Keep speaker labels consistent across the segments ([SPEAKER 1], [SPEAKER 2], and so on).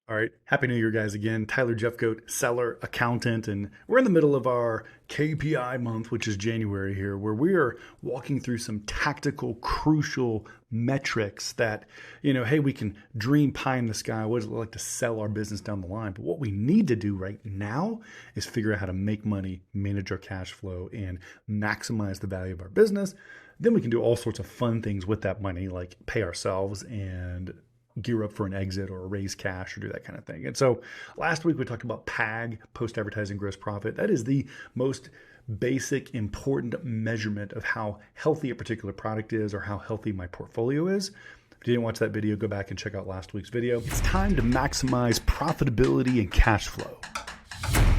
[SPEAKER 1] All right. Happy New Year, guys. Again, Tyler Jefcoat, seller, accountant, and we're in the middle of our KPI month, which is January here, where we are walking through some tactical, crucial metrics that, hey, we can dream pie in the sky. What does it look like to sell our business down the line? But what we need to do right now is figure out how to make money, manage our cash flow, and maximize the value of our business. Then we can do all sorts of fun things with that money, like pay ourselves and gear up for an exit or raise cash or do that kind of thing. And so last week we talked about PAG, post advertising gross profit. That is the most basic, important measurement of how healthy a particular product is or how healthy my portfolio is. If you didn't watch that video, go back and check out last week's video. It's time to maximize profitability and cash flow.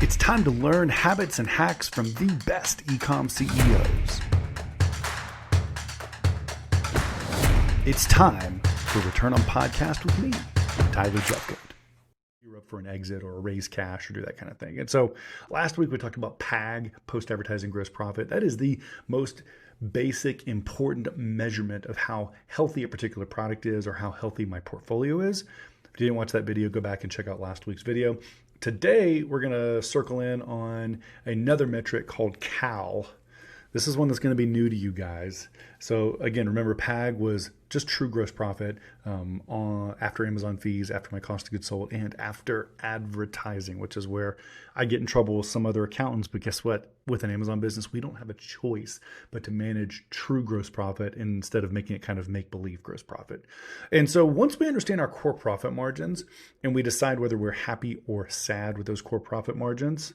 [SPEAKER 1] It's time to learn habits and hacks from the best e-com CEOs. It's time for Return on Podcast with me, Tyler Jefcoat. You're up for an exit or raise cash or do that kind of thing. And so last week we talked about PAG, post advertising gross profit. That is the most basic, important measurement of how healthy a particular product is or how healthy my portfolio is. If you didn't watch that video, go back and check out last week's video. Today, we're going to circle in on another metric called CAL. This is one that's going to be new to you guys. So again, remember PAG was just true gross profit after Amazon fees, after my cost of goods sold, and after advertising, which is where I get in trouble with some other accountants. But guess what? With an Amazon business, we don't have a choice but to manage true gross profit instead of making it kind of make-believe gross profit. And so once we understand our core profit margins and we decide whether we're happy or sad with those core profit margins,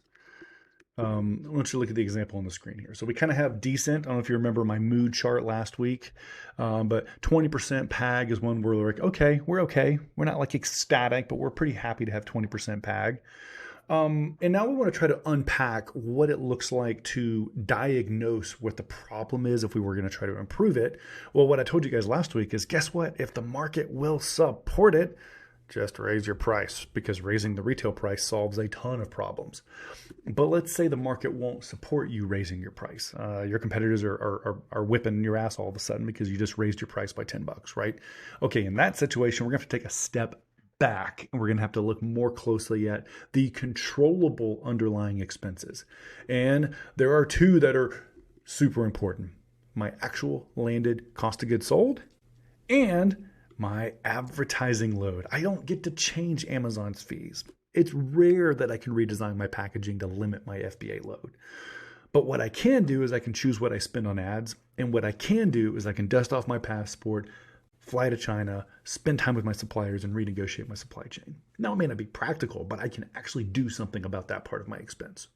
[SPEAKER 1] I want you to look at the example on the screen here. So we kind of have decent. I don't know if you remember my mood chart last week, but 20% PAG is one where we're like, okay. We're not like ecstatic, but we're pretty happy to have 20% PAG. And now we want to try to unpack what it looks like to diagnose what the problem is if we were going to try to improve it. Well, what I told you guys last week is, guess what? If the market will support it, just raise your price, because raising the retail price solves a ton of problems. But let's say the market won't support you raising your price. Your competitors are whipping your ass all of a sudden because you just raised your price by $10, right? Okay, in that situation, we're going to have to take a step back and we're going to have to look more closely at the controllable underlying expenses. And there are two that are super important: my actual landed cost of goods sold and my advertising load. I don't get to change Amazon's fees. It's rare that I can redesign my packaging to limit my FBA load. But what I can do is I can choose what I spend on ads. And what I can do is I can dust off my passport, fly to China, spend time with my suppliers, and renegotiate my supply chain. Now, it may not be practical, but I can actually do something about that part of my expense.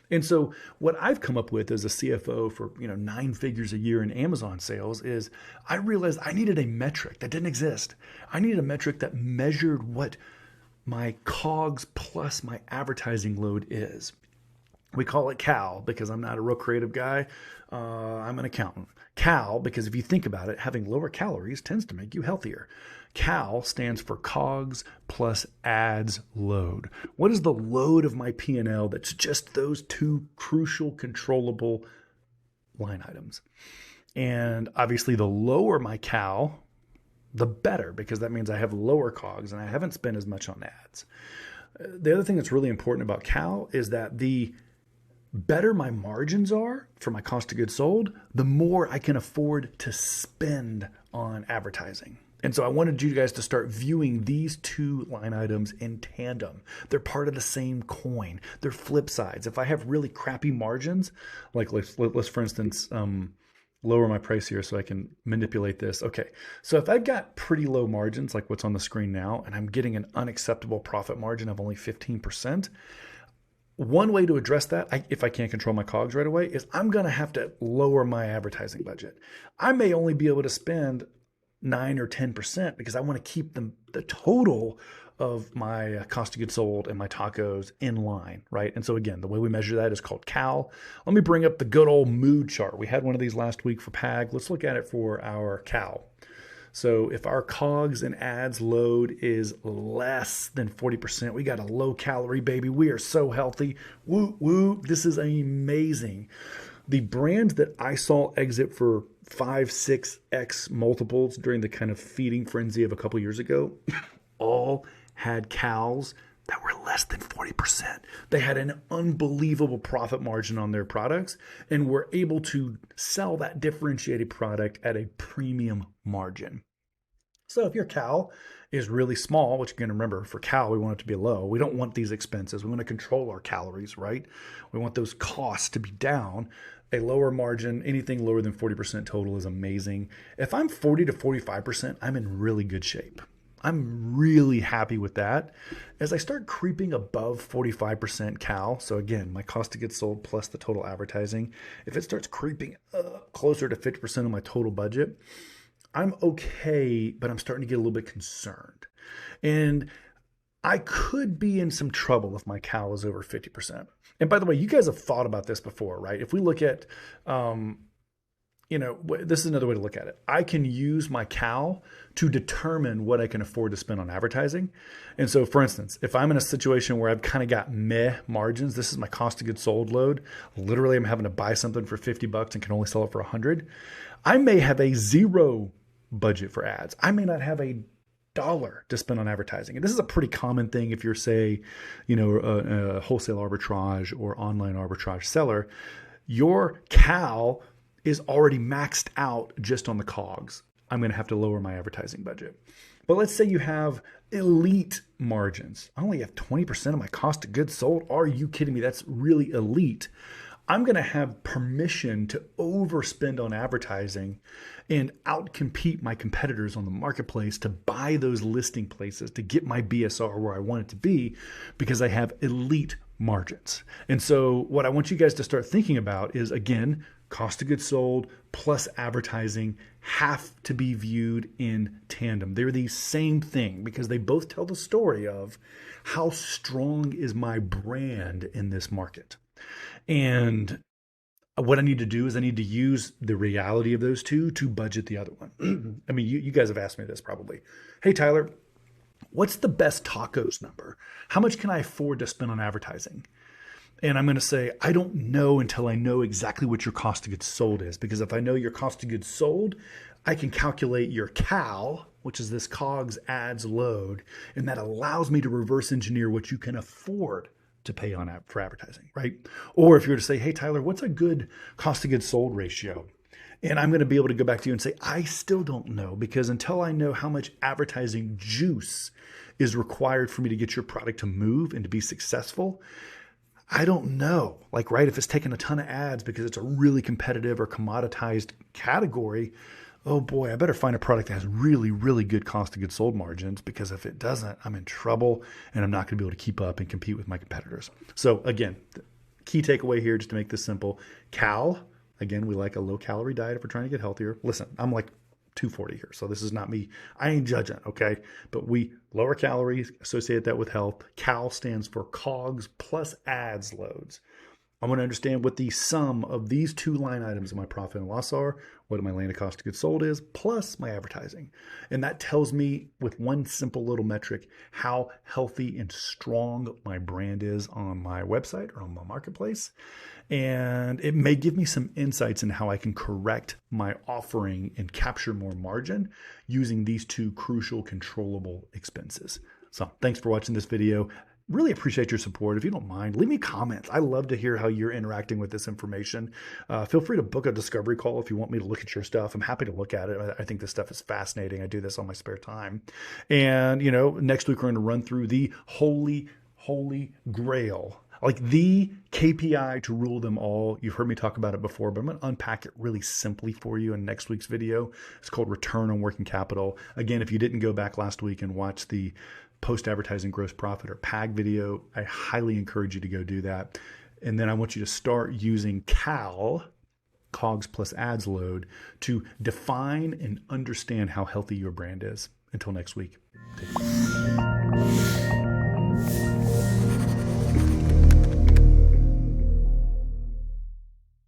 [SPEAKER 1] And so what I've come up with as a CFO for 9 figures a year in Amazon sales is I realized I needed a metric that didn't exist. I needed a metric that measured what my COGS plus my advertising load is. We call it CAL because I'm not a real creative guy. I'm an accountant. CAL because if you think about it, having lower calories tends to make you healthier. CAL stands for COGS plus ads load. What is the load of my P&L that's just those two crucial controllable line items? And obviously the lower my CAL, the better, because that means I have lower COGS and I haven't spent as much on ads. The other thing that's really important about CAL is that the better my margins are for my cost of goods sold, the more I can afford to spend on advertising. And so I wanted you guys to start viewing these two line items in tandem. They're part of the same coin. They're flip sides. If I have really crappy margins, like let's for instance, lower my price here so I can manipulate this. Okay, so if I've got pretty low margins, like what's on the screen now, and I'm getting an unacceptable profit margin of only 15%, one way to address that, if I can't control my COGS right away, is I'm going to have to lower my advertising budget. I may only be able to spend 9 or 10% because I want to keep the total of my cost of goods sold and my tacos in line, right? And so again, the way we measure that is called CAL. Let me bring up the good old mood chart. We had one of these last week for PAG. Let's look at it for our CAL. So if our COGS and ads load is less than 40%, we got a low calorie baby. We are so healthy. Woo, woo. This is amazing. The brands that I saw exit for 5, 6x multiples during the kind of feeding frenzy of a couple years ago, all had CALs that were less than 40%. They had an unbelievable profit margin on their products and were able to sell that differentiated product at a premium margin. So if your CAL is really small, which again, remember for CAL, we want it to be low. We don't want these expenses. We want to control our calories, right? We want those costs to be down. A lower margin, anything lower than 40% total is amazing. If I'm 40 to 45%, I'm in really good shape. I'm really happy with that. As I start creeping above 45% CAL, so again, my cost of goods sold plus the total advertising, if it starts creeping up closer to 50% of my total budget, I'm okay, but I'm starting to get a little bit concerned. And I could be in some trouble if my CAL is over 50%. And by the way, you guys have thought about this before, right? If we look at, this is another way to look at it. I can use my CAL to determine what I can afford to spend on advertising. And so for instance, if I'm in a situation where I've kind of got meh margins, this is my cost of goods sold load. Literally, I'm having to buy something for $50 and can only sell it for $100. I may have a zero budget for ads. I may not have a dollar to spend on advertising. And this is a pretty common thing if you're, say, a wholesale arbitrage or online arbitrage seller. Your CAL is already maxed out just on the COGS. I'm going to have to lower my advertising budget. But let's say you have elite margins. I only have 20% of my cost of goods sold. Are you kidding me? That's really elite. I'm going to have permission to overspend on advertising and outcompete my competitors on the marketplace to buy those listing places to get my BSR where I want it to be because I have elite margins. And so what I want you guys to start thinking about is, again, cost of goods sold plus advertising have to be viewed in tandem. They're the same thing because they both tell the story of how strong is my brand in this market. And what I need to do is I need to use the reality of those two to budget the other one. I mean, you guys have asked me this probably. Hey, Tyler, what's the best tacos number? How much can I afford to spend on advertising? And I'm going to say, I don't know until I know exactly what your cost of goods sold is. Because if I know your cost of goods sold, I can calculate your CAL, which is this COGS ads load. And that allows me to reverse engineer what you can afford to pay on for advertising, right? Or if you're to say, hey, Tyler, what's a good cost of goods sold ratio? And I'm going to be able to go back to you and say, I still don't know, because until I know how much advertising juice is required for me to get your product to move and to be successful, I don't know. Like, right, if it's taking a ton of ads because it's a really competitive or commoditized category, oh boy, I better find a product that has really, really good cost of goods sold margins, because if it doesn't, I'm in trouble and I'm not going to be able to keep up and compete with my competitors. So again, the key takeaway here, just to make this simple, CAL, again, we like a low calorie diet if we're trying to get healthier. Listen, I'm like 240 here, so this is not me. I ain't judging, okay? But we lower calories, associate that with health. CAL stands for COGS plus ads loads. I want to understand what the sum of these two line items of my profit and loss are, what my landed cost of goods sold is, plus my advertising. And that tells me with one simple little metric how healthy and strong my brand is on my website or on my marketplace. And it may give me some insights in how I can correct my offering and capture more margin using these two crucial controllable expenses. So thanks for watching this video. Really appreciate your support. If you don't mind, leave me comments. I love to hear how you're interacting with this information. Feel free to book a discovery call if you want me to look at your stuff. I'm happy to look at it. I think this stuff is fascinating. I do this on my spare time. And, next week we're going to run through the holy grail, like the KPI to rule them all. You've heard me talk about it before, but I'm going to unpack it really simply for you in next week's video. It's called Return on Working Capital. Again, if you didn't go back last week and watch the post-advertising gross profit or PAG video, I highly encourage you to go do that. And then I want you to start using CAL, COGS plus ads load, to define and understand how healthy your brand is. Until next week. Take care.